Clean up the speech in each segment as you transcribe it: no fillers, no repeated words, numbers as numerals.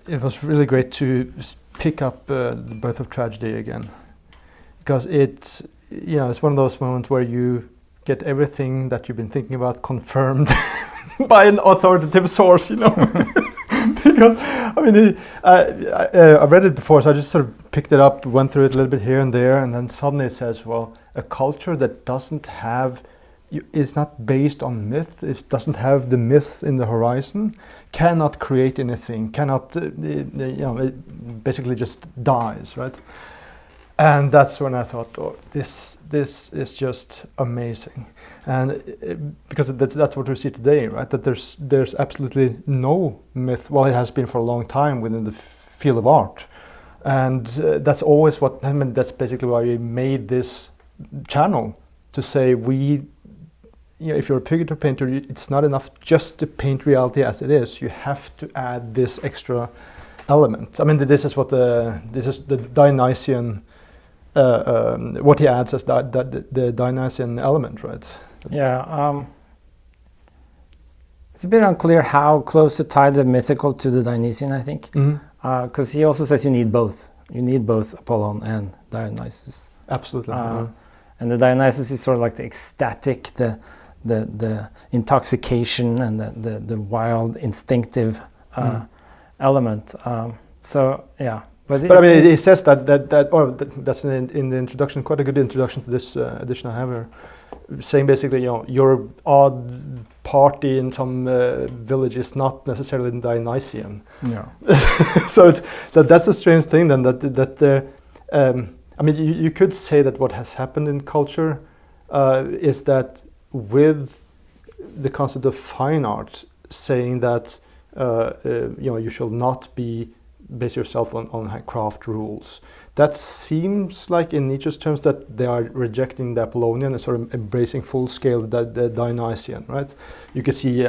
it was really great to pick up the birth of tragedy again, because it's one of those moments where you get everything that you've been thinking about confirmed by an authoritative source, Because I read it before, so I just sort of picked it up, went through it a little bit here and there, and then suddenly it says, well, a culture that doesn't have, is not based on myth, it doesn't have the myth in the horizon, cannot create anything, cannot, it basically just dies, right? And that's when I thought, oh, this is just amazing, and because that's what we see today, right? That there's absolutely no myth. Well, it has been for a long time within the field of art, and that's always what. I mean, that's basically why we made this channel, to say if you're a figurative painter, it's not enough just to paint reality as it is. You have to add this extra element. I mean, this is the Dionysian. What he adds as the Dionysian element, right? Yeah, it's a bit unclear how close to tie the mythical to the Dionysian, I think, because he also says you need both. You need both Apollon and Dionysus. Absolutely. And the Dionysus is sort of like the ecstatic, the intoxication, and the wild, instinctive element. So yeah. But I mean, it says that's in the introduction, quite a good introduction to this edition I have here, saying basically, your odd party in some village is not necessarily Dionysian. Yeah. So that's a strange thing then. I mean, you could say that what has happened in culture is that with the concept of fine art, saying that you shall not base yourself on craft rules. That seems like, in Nietzsche's terms, that they are rejecting the Apollonian and sort of embracing full scale the Dionysian, right? You can see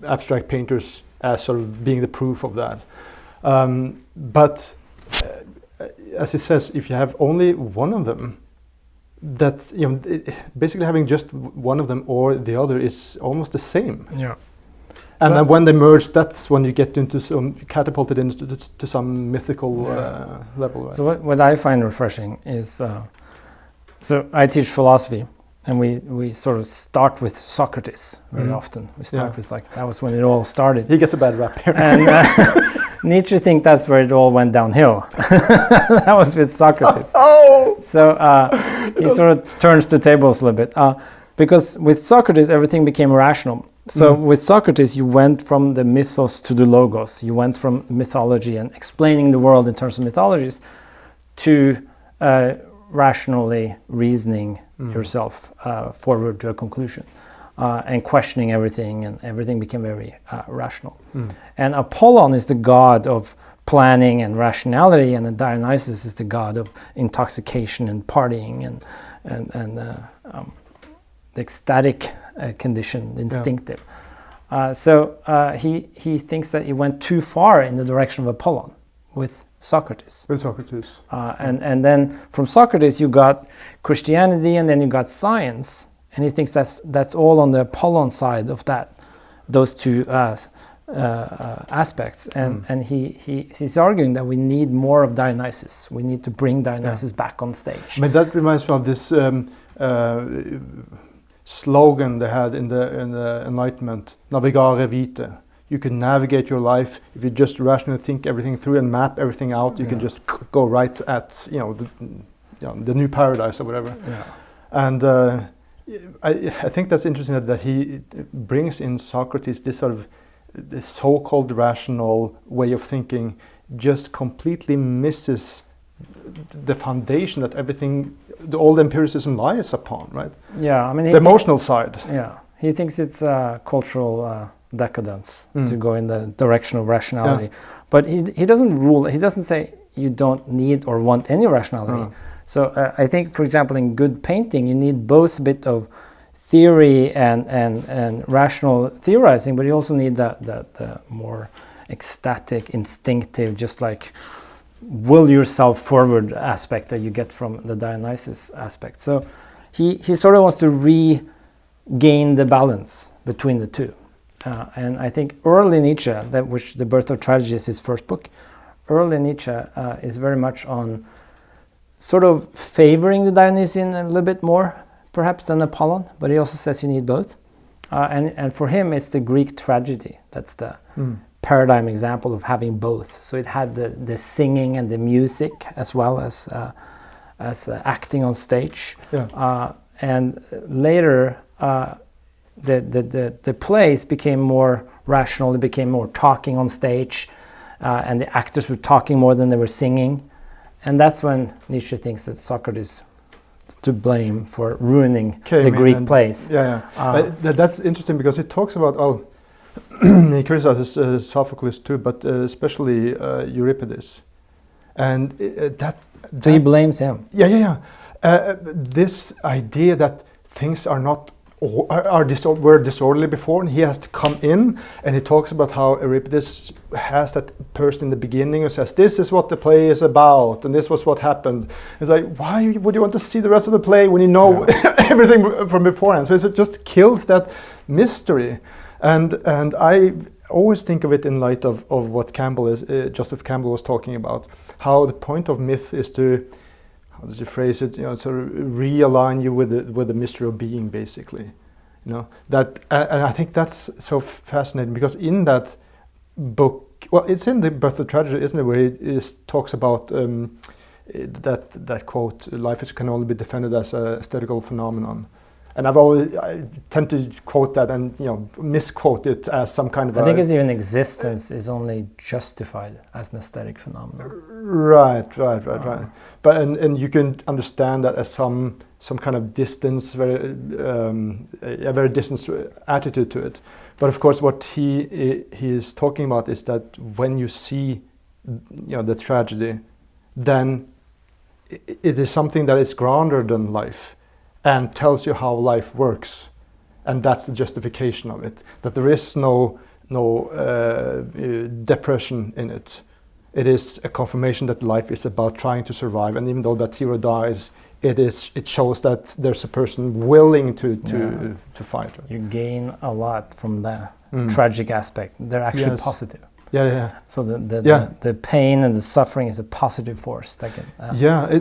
abstract painters as sort of being the proof of that. But as he says, if you have only one of them, that's basically having just one of them or the other is almost the same. Yeah. And then when they merge, that's when you get into catapulted into some mythical level. Right? So what I find refreshing is, so I teach philosophy, and we sort of start with Socrates very often. We start with that was when it all started. He gets a bad rap here. And Nietzsche thinks that's where it all went downhill. That was with Socrates. So he sort of turns the tables a little bit. Because with Socrates, everything became rational. So with Socrates, you went from the mythos to the logos. You went from mythology and explaining the world in terms of mythologies to rationally reasoning yourself forward to a conclusion and questioning everything, and everything became very rational. And Apollon is the god of planning and rationality, and Dionysus is the god of intoxication and partying and the ecstatic condition, instinctive. So he thinks that he went too far in the direction of Apollon with Socrates. And then from Socrates you got Christianity, and then you got science, and he thinks that's all on the Apollon side of those two aspects. And he's arguing that we need more of Dionysus. We need to bring Dionysus back on stage. I mean, that reminds me of this slogan they had in the Enlightenment, navigare vitae. You can navigate your life if you just rationally think everything through and map everything out. You can just go right at the new paradise or whatever. And I think that's interesting that he brings in Socrates, this sort of this so-called rational way of thinking, just completely misses the foundation that all the empiricism lies upon, right? Yeah, I mean the emotional side. Yeah, he thinks it's cultural decadence to go in the direction of rationality, but he doesn't rule. He doesn't say you don't need or want any rationality. So I think, for example, in good painting, you need both a bit of theory and rational theorizing, but you also need the more ecstatic, instinctive, just like will yourself forward aspect that you get from the Dionysus aspect. So he sort of wants to regain the balance between the two. And I think early Nietzsche, which The Birth of Tragedy is his first book, early Nietzsche is very much on sort of favoring the Dionysian a little bit more, perhaps, than Apollon, but he also says you need both. And for him, it's the Greek tragedy. That's the paradigm example of having both. So it had the singing and the music as well as acting on stage. Yeah. And later, the plays became more rational. They became more talking on stage, and the actors were talking more than they were singing. And that's when Nietzsche thinks that Socrates is to blame for ruining the Greek plays. That's interesting because it talks about he criticizes Sophocles too, but especially Euripides, and so he blames him. This idea that things are not were disorderly before, and he has to come in, and he talks about how Euripides has that person in the beginning who says, "This is what the play is about, and this was what happened." It's like, why would you want to see the rest of the play when you know everything from beforehand? So it just kills that mystery, and I always think of it in light of what Joseph Campbell was talking about, how the point of myth is to, how does he phrase it? Sort of realign you with the mystery of being, basically. That, and I think that's so fascinating because in that book, well, it's in The Birth of Tragedy, isn't it, where he talks about that quote: "Life can only be defended as a aesthetical phenomenon." And I tend to quote that and misquote it as some kind of. I think it's even existence is only justified as an aesthetic phenomenon. Right. But and you can understand that as some kind of distance, a very distant attitude to it. But of course, what he is talking about is that when you see, the tragedy, then it is something that is grander than life, and tells you how life works, and that's the justification of it. That there is no depression in it. It is a confirmation that life is about trying to survive, and even though that hero dies, it shows that there's a person willing to fight. You gain a lot from the tragic aspect. They're actually positive. So the pain and the suffering is a positive force that can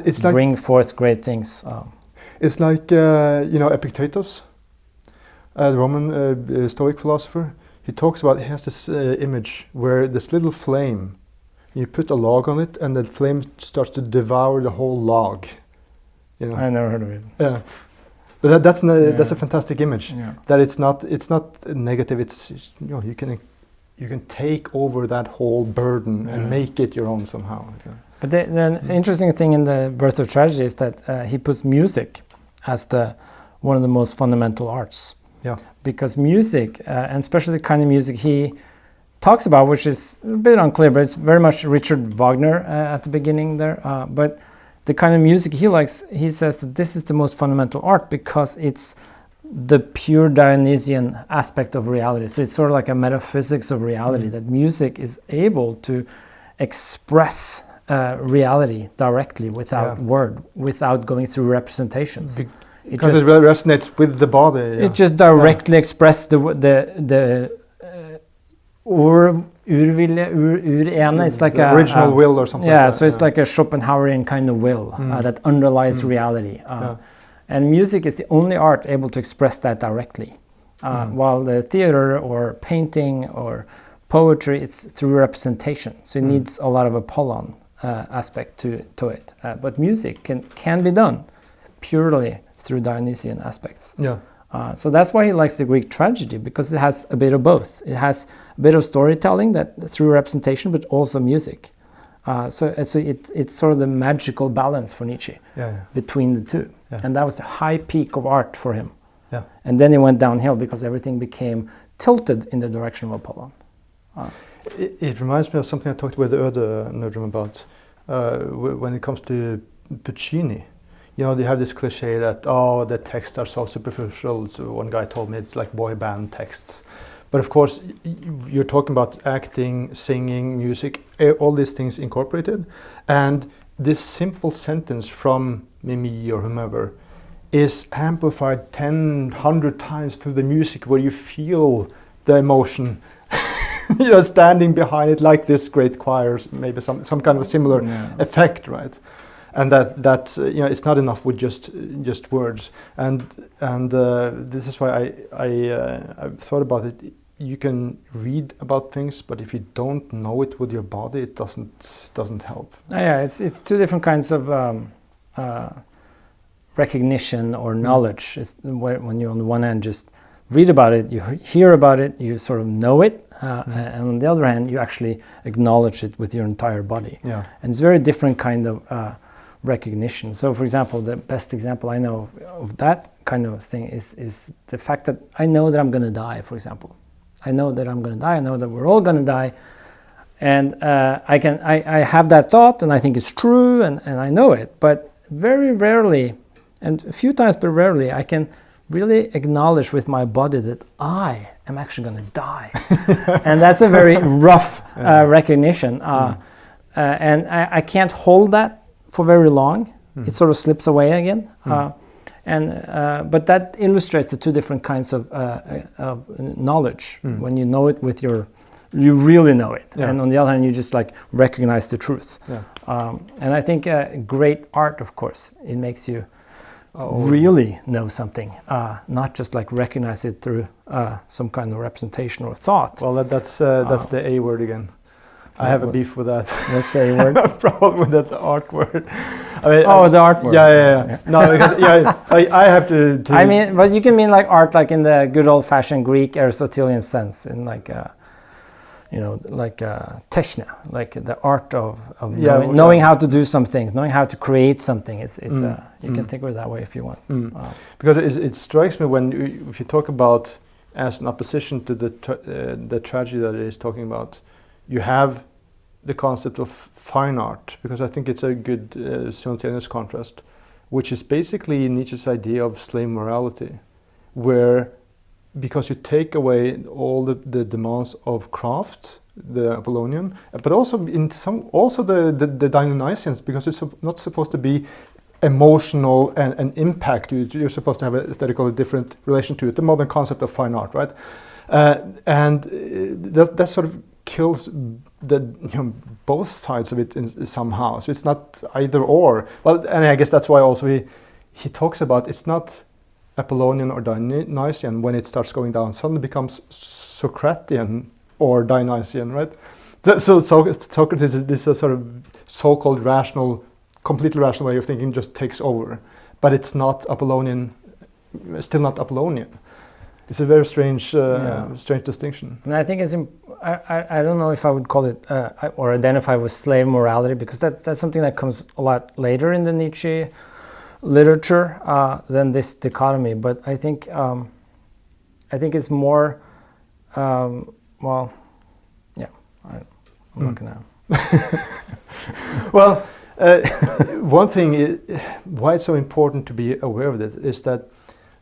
it's bring forth great things. It's like Epictetus, the Roman Stoic philosopher. He talks about, he has this image where this little flame, you put a log on it, and the flame starts to devour the whole log. I never heard of it. Yeah, but that's a fantastic image. Yeah. That it's not negative. It's you can take over that whole burden and make it your own somehow. Yeah. But the interesting thing in The Birth of Tragedy is that he puts music as one of the most fundamental arts. Yeah. Because music, and especially the kind of music he talks about, which is a bit unclear, but it's very much Richard Wagner at the beginning there. But the kind of music he likes, he says that this is the most fundamental art because it's the pure Dionysian aspect of reality. So it's sort of like a metaphysics of reality, that music is able to express reality directly without word, without going through representations. Because it really resonates with the body. Yeah. It just directly expresses the urvilje, it's like the original will or something. Yeah, like that. So it's like a Schopenhauerian kind of will that underlies reality. And music is the only art able to express that directly. While the theater or painting or poetry, it's through representation. So it needs a lot of Apollon aspect to it. But music can be done purely through Dionysian aspects. Yeah. So that's why he likes the Greek tragedy, because it has a bit of both. It has a bit of storytelling that through representation, but also music. So it's sort of the magical balance for Nietzsche between the two. Yeah. And that was the high peak of art for him. Yeah. And then it went downhill because everything became tilted in the direction of Apollon. It reminds me of something I talked with Aftur Nerdrum about when it comes to Puccini. They have this cliche that, the texts are so superficial. So one guy told me it's like boy band texts. But of course, you're talking about acting, singing, music, all these things incorporated. And this simple sentence from Mimi or whomever is amplified 10, 100 times through the music, where you feel the emotion, standing behind it like this great choirs, maybe some kind of a similar effect, right? And that it's not enough with just words. And this is why I've thought about it. You can read about things, but if you don't know it with your body, it doesn't help. It's two different kinds of recognition or knowledge. It's when you on the one hand just read about it, you hear about it, you sort of know it, and on the other hand, you actually acknowledge it with your entire body. Yeah. And it's a very different kind of recognition. So, for example, the best example I know of that kind of thing is the fact that I know that I'm going to die, for example. I know that I'm going to die. I know that we're all going to die. And I have that thought, and I think it's true, and I know it. But very rarely, and a few times, but rarely, I can really acknowledge with my body that I am actually going to die. And that's a very rough recognition. And I can't hold that for very long. It sort of slips away again. But that illustrates the two different kinds of knowledge. When you know it with you really know it. And on the other hand, you just like recognize the truth. And I think great art, of course, it makes you really know something, not just like recognize it through some kind of representation or thought. Well, that's the A word again. I have a beef with that. That's the A word. A problem with that art word. I mean, the art word. Yeah. No, because I have to. I mean, but you can mean like art, like in the good old-fashioned Greek Aristotelian sense, in like techna, like the art of knowing how to do some things, knowing how to create something. You can think of it that way if you want. Because it strikes me if you talk about as an opposition to the tragedy that it is talking about, you have the concept of fine art, because I think it's a good simultaneous contrast, which is basically Nietzsche's idea of slave morality, where because you take away all the demands of craft, the Apollonian, but also the Dionysians, because it's not supposed to be emotional and impact. You're supposed to have an aesthetically different relation to it. The modern concept of fine art, right? And that sort of kills both sides of it somehow. So it's not either or. Well, and I guess that's why also he talks about it's not Apollonian or Dionysian when it starts going down. Suddenly becomes Socratian or Dionysian, right? So Socrates is this sort of so-called completely rational way of thinking just takes over. But it's not Apollonian, still not Apollonian. It's a very strange distinction. I mean, I think I don't know if I would call it or identify with slave morality, because that's something that comes a lot later in the Nietzsche literature than this dichotomy. But I think it's more I'm not gonna. Well, one thing why it's so important to be aware of this is that.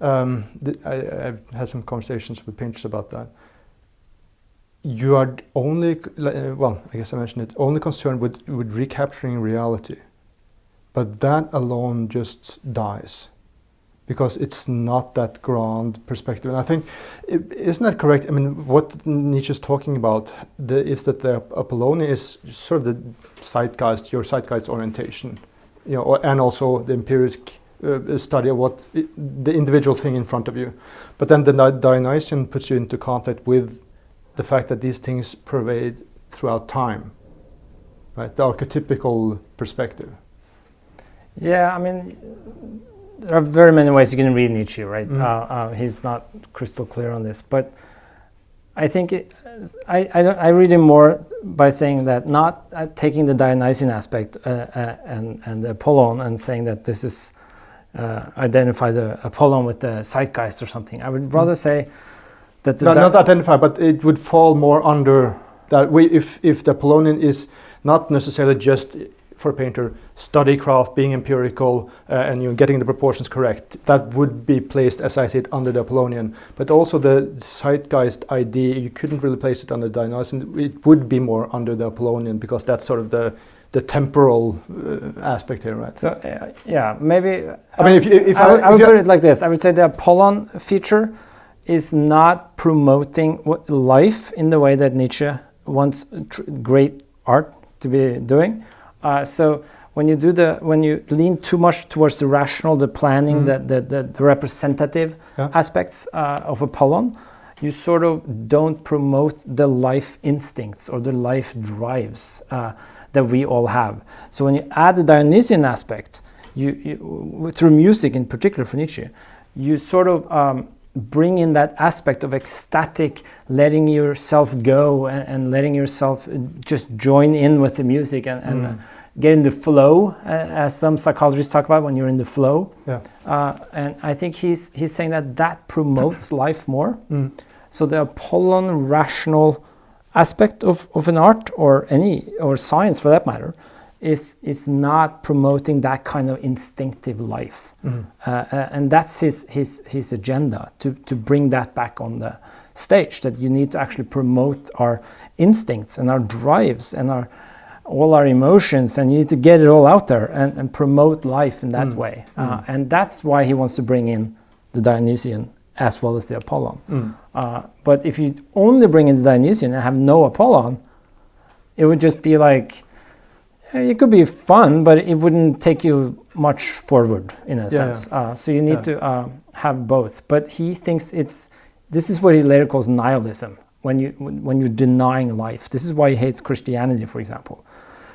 I've had some conversations with painters about that. You are only, I guess I mentioned it, only concerned with recapturing reality. But that alone just dies, because it's not that grand perspective. And I think, isn't that correct? I mean, what Nietzsche is talking about is that the Apollonian is sort of the zeitgeist, your zeitgeist orientation, and also the empiric study of what the individual thing in front of you. But then the Dionysian puts you into contact with the fact that these things pervade throughout time, right? The archetypical perspective. Yeah, I mean, there are very many ways you can read Nietzsche, right? He's not crystal clear on this, but I think I read him more by saying that not taking the Dionysian aspect and the Apollon and saying that this is identify the Apollon with the zeitgeist or something. I would rather say that not identify, but it would fall more under that. If the Apollonian is not necessarily just for a painter study craft, being empirical, and getting the proportions correct, that would be placed, as I see it, under the Apollonian. But also the zeitgeist idea, you couldn't really place it under Dionysian. It would be more under the Apollonian, because that's sort of the temporal aspect here, right? So maybe. I mean, if I would put it like this: I would say the Apollon feature is not promoting life in the way that Nietzsche wants great art to be doing. So when you lean too much towards the rational, the planning, the representative aspects of Apollon, you sort of don't promote the life instincts or the life drives that we all have. So when you add the Dionysian aspect, you through music in particular for Nietzsche, you sort of bring in that aspect of ecstatic, letting yourself go and letting yourself just join in with the music and get in the flow, as some psychologists talk about when you're in the flow. And I think he's saying that promotes life more. So the Apollon rational aspect of an art or science for that matter is not promoting that kind of instinctive life. And that's his agenda, to bring that back on the stage, that you need to actually promote our instincts and our drives and all our emotions, and you need to get it all out there and promote life in that way. And that's why he wants to bring in the Dionysian as well as the Apollon. But if you only bring in the Dionysian and have no Apollon, it would just be like, it could be fun, but it wouldn't take you much forward in a sense. So you need to have both. But he thinks this is what he later calls nihilism, when you're denying life. This is why he hates Christianity, for example,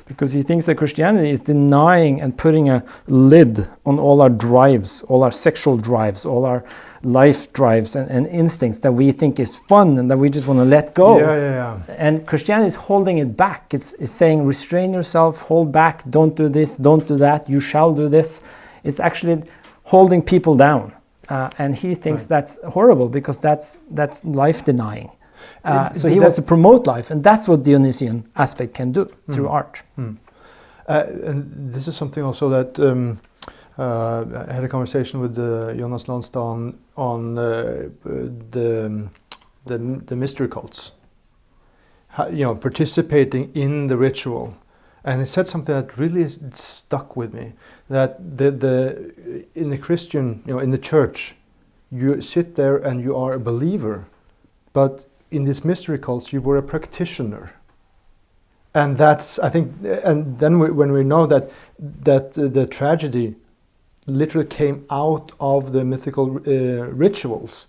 because he thinks that Christianity is denying and putting a lid on all our drives, all our sexual drives, all our life drives and instincts that we think is fun and that we just want to let go. And Christianity is holding it back. It's saying, restrain yourself, hold back, don't do this, don't do that, you shall do this. It's actually holding people down. And he thinks that's horrible, because that's life denying. So he wants to promote life, and that's what Dionysian aspect can do through art. And this is something also that I had a conversation with Jonas Landstad on the mystery cults. Participating in the ritual, and he said something that really stuck with me. That in the Christian, in the church, you sit there and you are a believer, but in these mystery cults, you were a practitioner, and that's, I think, and then when we know that the tragedy literally came out of the mythical rituals,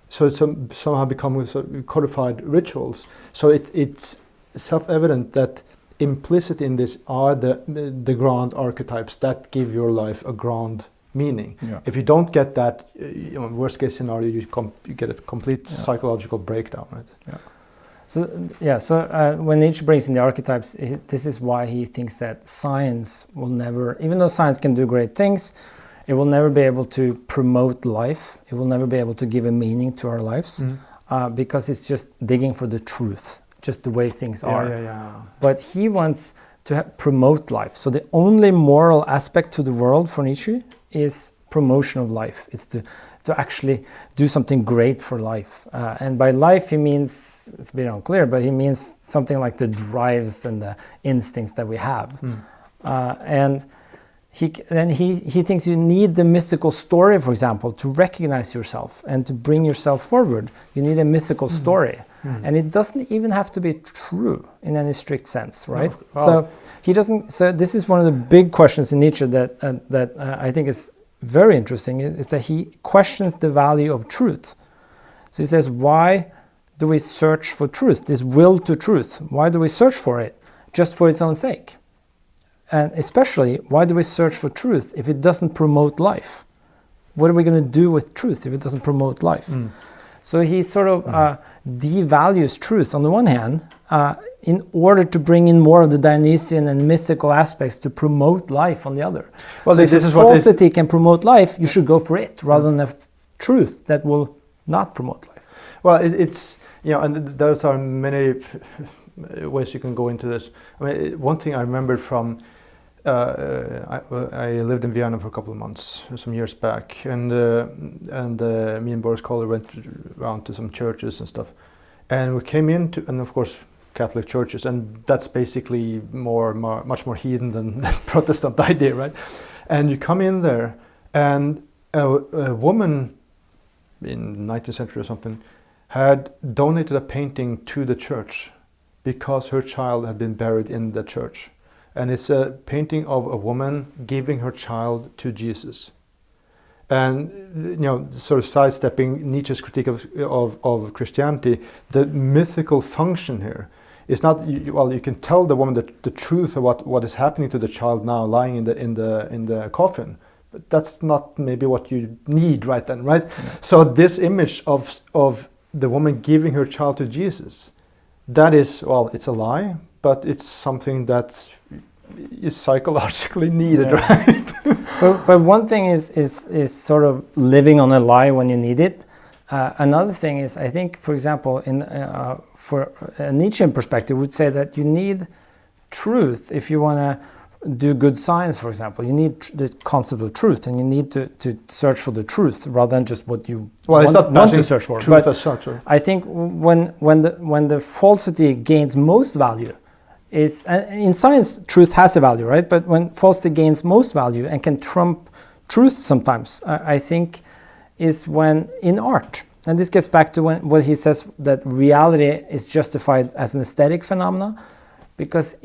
so it's somehow become codified rituals. So it's self-evident that implicit in this are the grand archetypes that give your life a grand meaning. If you don't get that, worst case scenario, you get a complete psychological breakdown, right? So when Nietzsche brings in the archetypes, this is why he thinks that science will never, even though science can do great things, it will never be able to promote life. It will never be able to give a meaning to our lives, because it's just digging for the truth, just the way things are. But he wants to promote life. So the only moral aspect to the world for Nietzsche is promotion of life. It's to actually do something great for life. And by life he means, it's a bit unclear, but he means something like the drives and the instincts that we have. And he thinks you need the mythical story, for example, to recognize yourself and to bring yourself forward. You need a mythical story. And it doesn't even have to be true in any strict sense, right? So he doesn't. So this is one of the big questions in Nietzsche that I think is very interesting, is that he questions the value of truth. So he says, why do we search for truth? This will to truth. Why do we search for it? Just for its own sake. And especially, why do we search for truth if it doesn't promote life? What are we going to do with truth if it doesn't promote life? So he sort of devalues truth on the one hand, in order to bring in more of the Dionysian and mythical aspects to promote life on the other. Well, so if falsity can promote life, you should go for it rather than a truth that will not promote life. Well, it's, and those are many ways you can go into this. I mean, one thing I remembered from, I lived in Vienna for a couple of months, some years back, and me and Boris Kohler went around to some churches and stuff, and we came into, and of course, Catholic churches, and that's basically much more heathen than Protestant idea, right? And you come in there, and a woman, in the 19th century or something, had donated a painting to the church because her child had been buried in the church. And it's a painting of a woman giving her child to Jesus. And, you know, sort of sidestepping Nietzsche's critique of Christianity, the mythical function here is not, well, you can tell the woman the truth of what is happening to the child now lying in the coffin, but that's not maybe what you need right then, right? Yeah. So this image of the woman giving her child to Jesus, that is, well, it's a lie, but it's something that is psychologically needed, right? but one thing is sort of living on a lie when you need it. Another thing is, I think, for example, for a Nietzschean perspective, would say that you need truth if you want to do good science, for example. You need the concept of truth, and you need to search for the truth rather than just what you want to search for. Truth but as such, right? I think when the falsity gains most value, is in science truth has a value, right? But when falsity gains most value and can trump truth sometimes, I think is when in art. And this gets back to what he says, that reality is justified as an aesthetic phenomena, because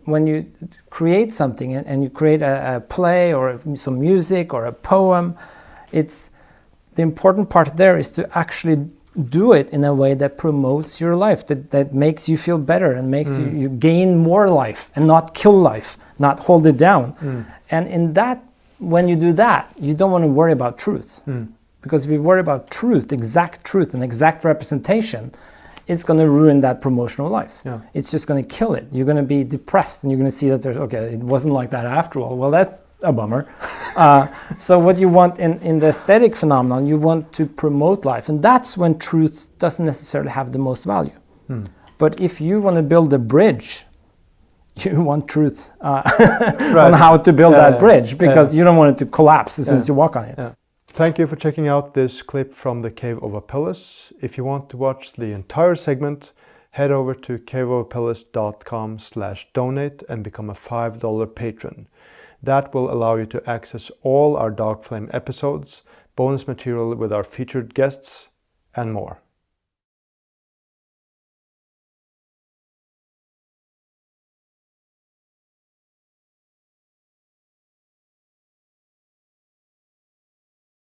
when you create something and you create a play or some music or a poem, it's the important part there is to actually do it in a way that promotes your life, that makes you feel better and makes you gain more life and not kill life, not hold it down. And in that, when you do that, you don't want to worry about truth. Because if you worry about truth, exact truth and exact representation, it's going to ruin that promotional life. Yeah. It's just going to kill it. You're going to be depressed and you're going to see that it wasn't like that after all. Well, that's a bummer. So what you want in the aesthetic phenomenon, you want to promote life. And that's when truth doesn't necessarily have the most value. But if you want to build a bridge, you want truth on how to build that bridge, because you don't want it to collapse as soon as you walk on it. Yeah. Thank you for checking out this clip from the Cave of Apelles. If you want to watch the entire segment, head over to caveofapelles.com/donate and become a $5 patron. That will allow you to access all our Dark Flame episodes, bonus material with our featured guests, and more.